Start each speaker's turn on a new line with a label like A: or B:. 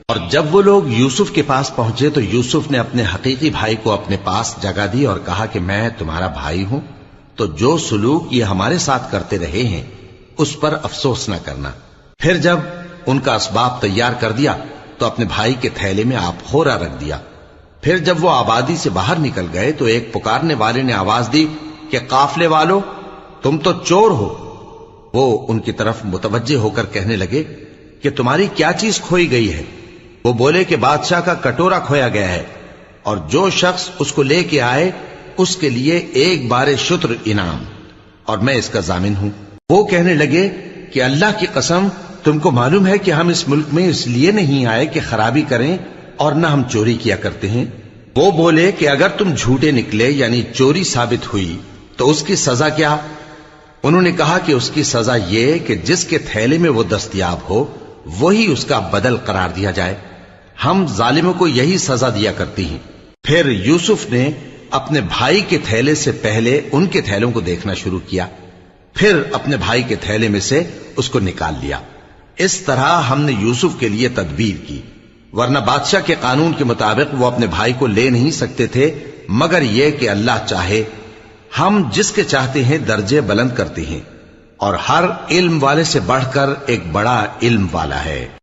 A: اور جب وہ لوگ یوسف کے پاس پہنچے تو یوسف نے اپنے حقیقی بھائی کو اپنے پاس جگہ دی اور کہا کہ میں تمہارا بھائی ہوں، تو جو سلوک یہ ہمارے ساتھ کرتے رہے ہیں اس پر افسوس نہ کرنا۔ پھر جب ان کا اسباب تیار کر دیا تو اپنے بھائی کے تھیلے میں آپ خورا رکھ دیا۔ پھر جب وہ آبادی سے باہر نکل گئے تو ایک پکارنے والے نے آواز دی کہ قافلے والو، تم تو چور ہو۔ وہ ان کی طرف متوجہ ہو کر کہنے لگے کہ تمہاری کیا چیز کھوئی گئی ہے؟ وہ بولے کہ بادشاہ کا کٹورا کھویا گیا ہے، اور جو شخص اس کو لے کے آئے اس کے لیے ایک بار شتر انعام، اور میں اس کا ضامن ہوں۔ وہ کہنے لگے کہ اللہ کی قسم، تم کو معلوم ہے کہ ہم اس ملک میں اس لیے نہیں آئے کہ خرابی کریں اور نہ ہم چوری کیا کرتے ہیں۔ وہ بولے کہ اگر تم جھوٹے نکلے یعنی چوری ثابت ہوئی تو اس کی سزا کیا؟ انہوں نے کہا کہ اس کی سزا یہ کہ جس کے تھیلے میں وہ دستیاب ہو وہی اس کا بدل قرار دیا جائے۔ ہم ظالموں کو یہی سزا دیا کرتی ہیں۔ پھر یوسف نے اپنے بھائی کے تھیلے سے پہلے ان کے تھیلوں کو دیکھنا شروع کیا، پھر اپنے بھائی کے تھیلے میں سے اس کو نکال لیا۔ اس طرح ہم نے یوسف کے لیے تدبیر کی، ورنہ بادشاہ کے قانون کے مطابق وہ اپنے بھائی کو لے نہیں سکتے تھے مگر یہ کہ اللہ چاہے۔ ہم جس کے چاہتے ہیں درجے بلند کرتے ہیں، اور ہر علم والے سے بڑھ کر ایک بڑا علم والا ہے۔